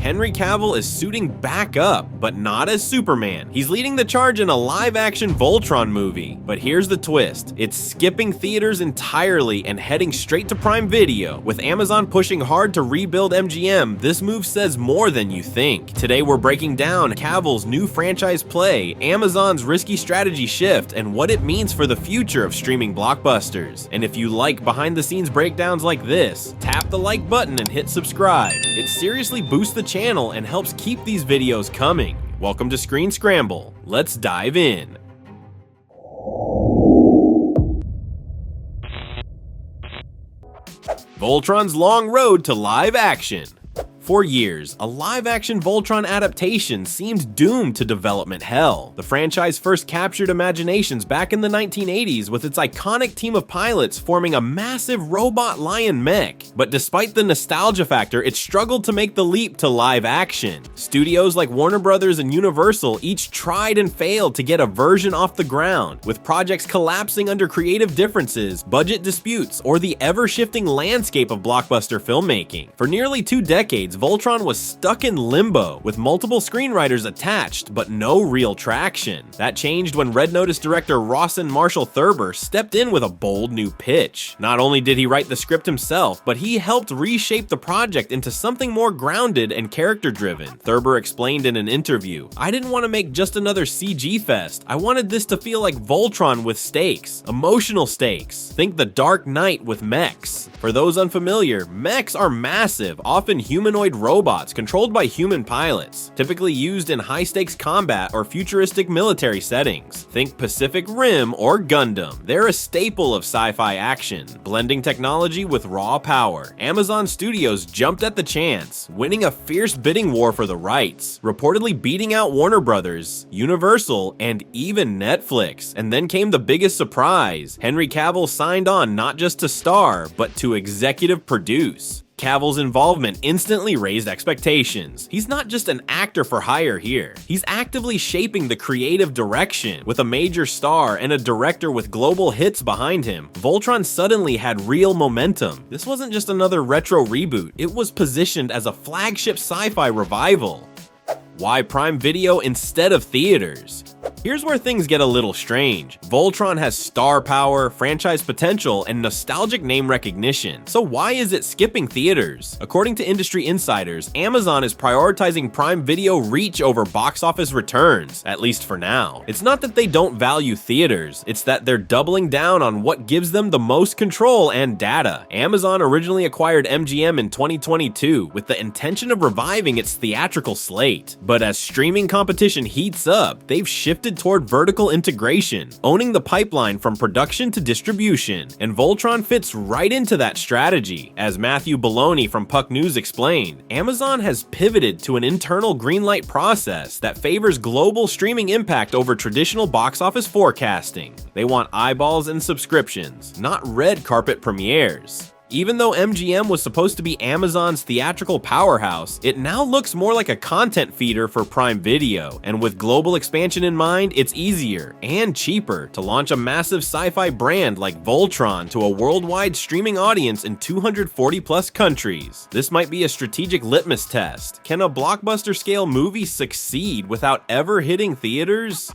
Henry Cavill is suiting back up, but not as Superman. He's leading the charge in a live-action Voltron movie. But here's the twist. It's skipping theaters entirely and heading straight to Prime Video. With Amazon pushing hard to rebuild MGM, this move says more than you think. Today we're breaking down Cavill's new franchise play, Amazon's risky strategy shift, and what it means for the future of streaming blockbusters. And if you like behind-the-scenes breakdowns like this, tap the like button and hit subscribe. It seriously boosts the channel and helps keep these videos coming. Welcome to Screen Scramble. Let's dive in. Voltron's long road to live action. For years, a live-action Voltron adaptation seemed doomed to development hell. The franchise first captured imaginations back in the 1980s with its iconic team of pilots forming a massive robot lion mech. But despite the nostalgia factor, it struggled to make the leap to live action. Studios like Warner Brothers and Universal each tried and failed to get a version off the ground, with projects collapsing under creative differences, budget disputes, or the ever-shifting landscape of blockbuster filmmaking. For nearly 2 decades, Voltron was stuck in limbo, with multiple screenwriters attached, but no real traction. That changed when Red Notice director Rawson Marshall Thurber stepped in with a bold new pitch. Not only did he write the script himself, but he helped reshape the project into something more grounded and character-driven. Thurber explained in an interview, "I didn't want to make just another CG fest. I wanted this to feel like Voltron with stakes, emotional stakes. Think The Dark Knight with mechs." For those unfamiliar, mechs are massive, often humanoid robots controlled by human pilots, typically used in high-stakes combat or futuristic military settings. Think Pacific Rim or Gundam. They're a staple of sci-fi action, blending technology with raw power. Amazon Studios jumped at the chance, winning a fierce bidding war for the rights, reportedly beating out Warner Brothers, Universal, and even Netflix. And then came the biggest surprise. Henry Cavill signed on not just to star, but to executive produce. Cavill's involvement instantly raised expectations. He's not just an actor for hire here. He's actively shaping the creative direction. With a major star and a director with global hits behind him, Voltron suddenly had real momentum. This wasn't just another retro reboot, it was positioned as a flagship sci-fi revival. Why Prime Video instead of theaters? Here's where things get a little strange. Voltron has star power, franchise potential, and nostalgic name recognition. So why is it skipping theaters? According to industry insiders, Amazon is prioritizing Prime Video reach over box office returns, at least for now. It's not that they don't value theaters, it's that they're doubling down on what gives them the most control and data. Amazon originally acquired MGM in 2022 with the intention of reviving its theatrical slate. But as streaming competition heats up, they've shifted toward vertical integration, owning the pipeline from production to distribution, and Voltron fits right into that strategy. As Matthew Bologna from Puck News explained, Amazon has pivoted to an internal greenlight process that favors global streaming impact over traditional box office forecasting. They want eyeballs and subscriptions, not red carpet premieres. Even though MGM was supposed to be Amazon's theatrical powerhouse, it now looks more like a content feeder for Prime Video, and with global expansion in mind, it's easier and cheaper to launch a massive sci-fi brand like Voltron to a worldwide streaming audience in 240+ countries. This might be a strategic litmus test. Can a blockbuster-scale movie succeed without ever hitting theaters?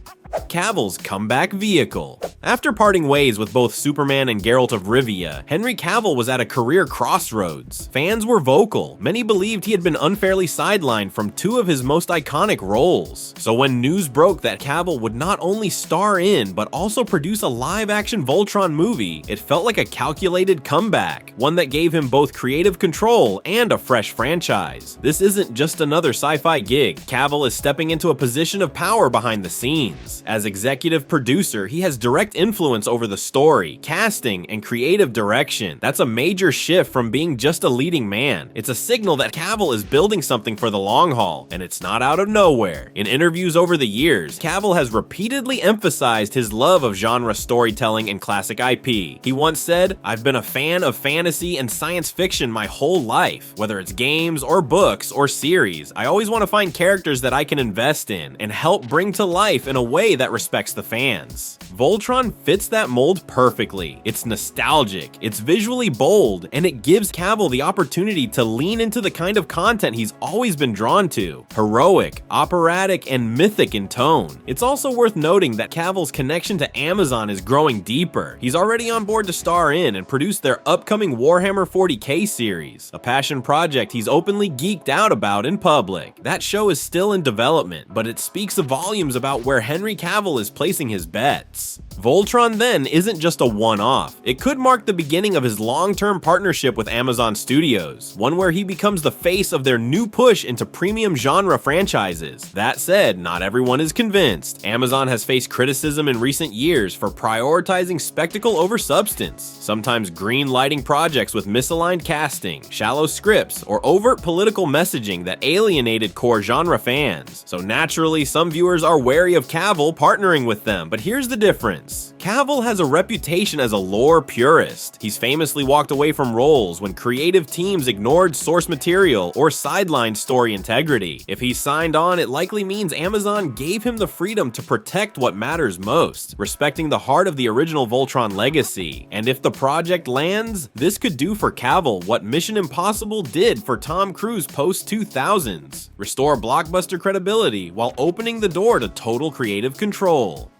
Cavill's comeback vehicle. After parting ways with both Superman and Geralt of Rivia, Henry Cavill was at a career crossroads. Fans were vocal. Many believed he had been unfairly sidelined from 2 of his most iconic roles. So when news broke that Cavill would not only star in, but also produce a live-action Voltron movie, it felt like a calculated comeback, one that gave him both creative control and a fresh franchise. This isn't just another sci-fi gig. Cavill is stepping into a position of power behind the scenes. As executive producer, he has direct influence over the story, casting, and creative direction. That's a major shift from being just a leading man. It's a signal that Cavill is building something for the long haul, and it's not out of nowhere. In interviews over the years, Cavill has repeatedly emphasized his love of genre storytelling and classic IP. He once said, "I've been a fan of fantasy and science fiction my whole life. Whether it's games or books or series, I always want to find characters that I can invest in and help bring to life in a way that respects the fans. Voltron fits that mold perfectly. It's nostalgic, it's visually bold, and it gives Cavill the opportunity to lean into the kind of content he's always been drawn to: heroic, operatic, and mythic in tone. It's also worth noting that Cavill's connection to Amazon is growing deeper. He's already on board to star in and produce their upcoming Warhammer 40k series, a passion project he's openly geeked out about in public. That show is still in development, but it speaks volumes about where Henry Cavill is placing his bets. Voltron then isn't just a one-off. It could mark the beginning of his long-term partnership with Amazon Studios, one where he becomes the face of their new push into premium genre franchises. That said, not everyone is convinced. Amazon has faced criticism in recent years for prioritizing spectacle over substance, sometimes green-lighting projects with misaligned casting, shallow scripts, or overt political messaging that alienated core genre fans. So naturally, some viewers are wary of Cavill partnering with them, but here's the difference. Cavill has a reputation as a lore purist. He's famously walked away from roles when creative teams ignored source material or sidelined story integrity. If he signed on, it likely means Amazon gave him the freedom to protect what matters most, respecting the heart of the original Voltron legacy. And if the project lands, this could do for Cavill what Mission Impossible did for Tom Cruise post-2000s: restore blockbuster credibility while opening the door to total creative control.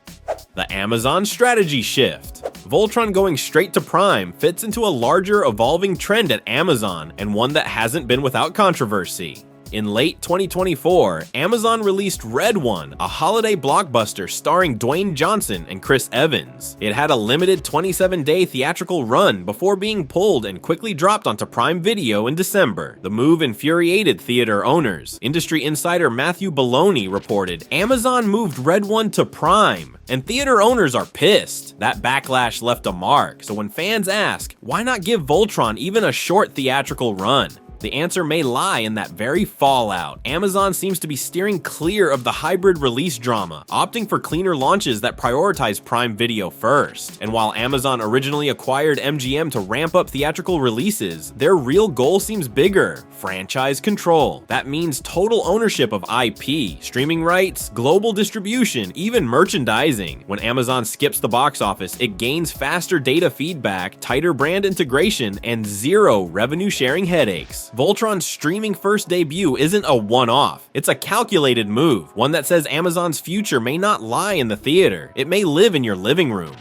The Amazon strategy shift. Voltron going straight to Prime fits into a larger, evolving trend at Amazon, and one that hasn't been without controversy. In late 2024, Amazon released Red One, a holiday blockbuster starring Dwayne Johnson and Chris Evans. It had a limited 27-day theatrical run before being pulled and quickly dropped onto Prime Video in December. The move infuriated theater owners. Industry insider Matthew Baloney reported, "Amazon moved Red One to Prime, and theater owners are pissed." That backlash left a mark, so when fans ask, why not give Voltron even a short theatrical run? The answer may lie in that very fallout. Amazon seems to be steering clear of the hybrid release drama, opting for cleaner launches that prioritize Prime Video first. And while Amazon originally acquired MGM to ramp up theatrical releases, their real goal seems bigger: franchise control. That means total ownership of IP, streaming rights, global distribution, even merchandising. When Amazon skips the box office, it gains faster data feedback, tighter brand integration, and zero revenue-sharing headaches. Voltron's streaming-first debut isn't a one-off. It's a calculated move, one that says Amazon's future may not lie in the theater. It may live in your living room.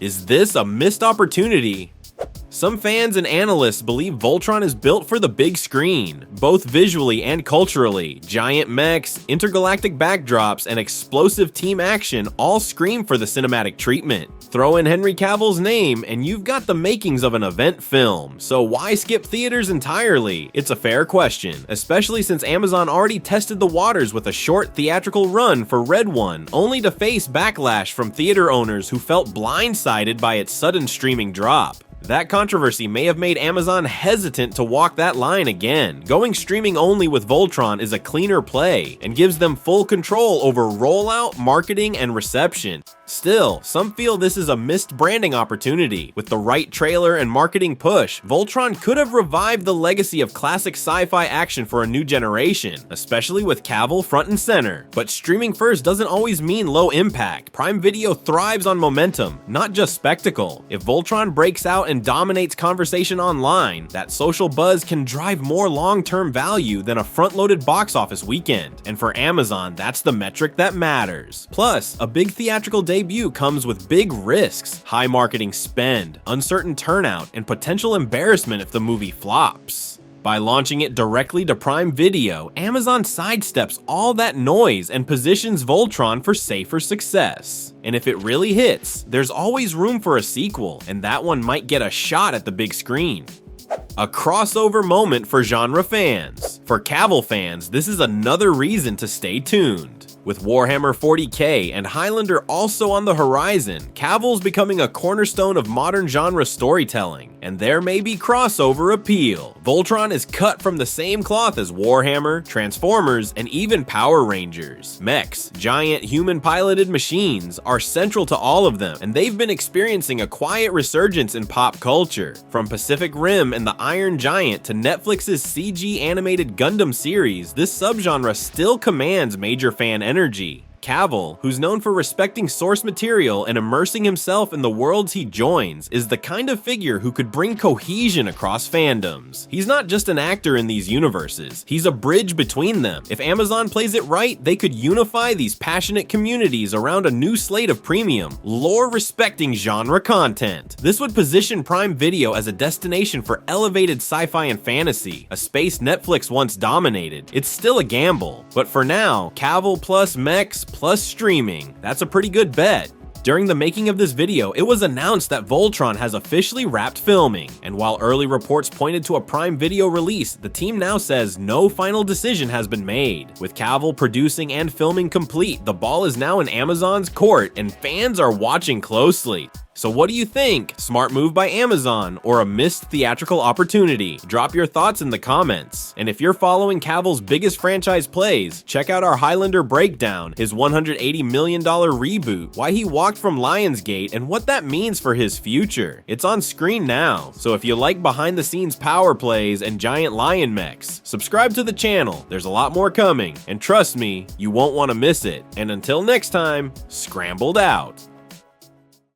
Is this a missed opportunity? Some fans and analysts believe Voltron is built for the big screen, both visually and culturally. Giant mechs, intergalactic backdrops, and explosive team action all scream for the cinematic treatment. Throw in Henry Cavill's name, and you've got the makings of an event film. So why skip theaters entirely? It's a fair question, especially since Amazon already tested the waters with a short theatrical run for Red One, only to face backlash from theater owners who felt blindsided by its sudden streaming drop. That controversy may have made Amazon hesitant to walk that line again. Going streaming only with Voltron is a cleaner play and gives them full control over rollout, marketing, and reception. Still, some feel this is a missed branding opportunity. With the right trailer and marketing push, Voltron could have revived the legacy of classic sci-fi action for a new generation, especially with Cavill front and center. But streaming first doesn't always mean low impact. Prime Video thrives on momentum, not just spectacle. If Voltron breaks out and dominates conversation online, that social buzz can drive more long-term value than a front-loaded box office weekend. And for Amazon, that's the metric that matters. Plus, a big theatrical debut comes with big risks: high marketing spend, uncertain turnout, and potential embarrassment if the movie flops. By launching it directly to Prime Video, Amazon sidesteps all that noise and positions Voltron for safer success. And if it really hits, there's always room for a sequel, and that one might get a shot at the big screen. A crossover moment for genre fans. For Cavill fans, this is another reason to stay tuned. With Warhammer 40k and Highlander also on the horizon, Cavill's becoming a cornerstone of modern genre storytelling, and there may be crossover appeal. Voltron is cut from the same cloth as Warhammer, Transformers, and even Power Rangers. Mechs, giant human-piloted machines, are central to all of them, and they've been experiencing a quiet resurgence in pop culture. From Pacific Rim and the Iron Giant to Netflix's CG animated Gundam series, this subgenre still commands major fan energy. Cavill, who's known for respecting source material and immersing himself in the worlds he joins, is the kind of figure who could bring cohesion across fandoms. He's not just an actor in these universes, he's a bridge between them. If Amazon plays it right, they could unify these passionate communities around a new slate of premium, lore-respecting genre content. This would position Prime Video as a destination for elevated sci-fi and fantasy, a space Netflix once dominated. It's still a gamble, but for now, Cavill plus mechs plus streaming, that's a pretty good bet. During the making of this video, it was announced that Voltron has officially wrapped filming, and while early reports pointed to a Prime Video release, the team now says no final decision has been made. With Cavill producing and filming complete, the ball is now in Amazon's court, and fans are watching closely. So what do you think? Smart move by Amazon or a missed theatrical opportunity? Drop your thoughts in the comments. And if you're following Cavill's biggest franchise plays, check out our Highlander breakdown, his $180 million reboot, why he walked from Lionsgate, and what that means for his future. It's on screen now, so if you like behind the scenes power plays and giant lion mechs, subscribe to the channel. There's a lot more coming, and trust me, you won't want to miss it. And until next time, Scrambled out.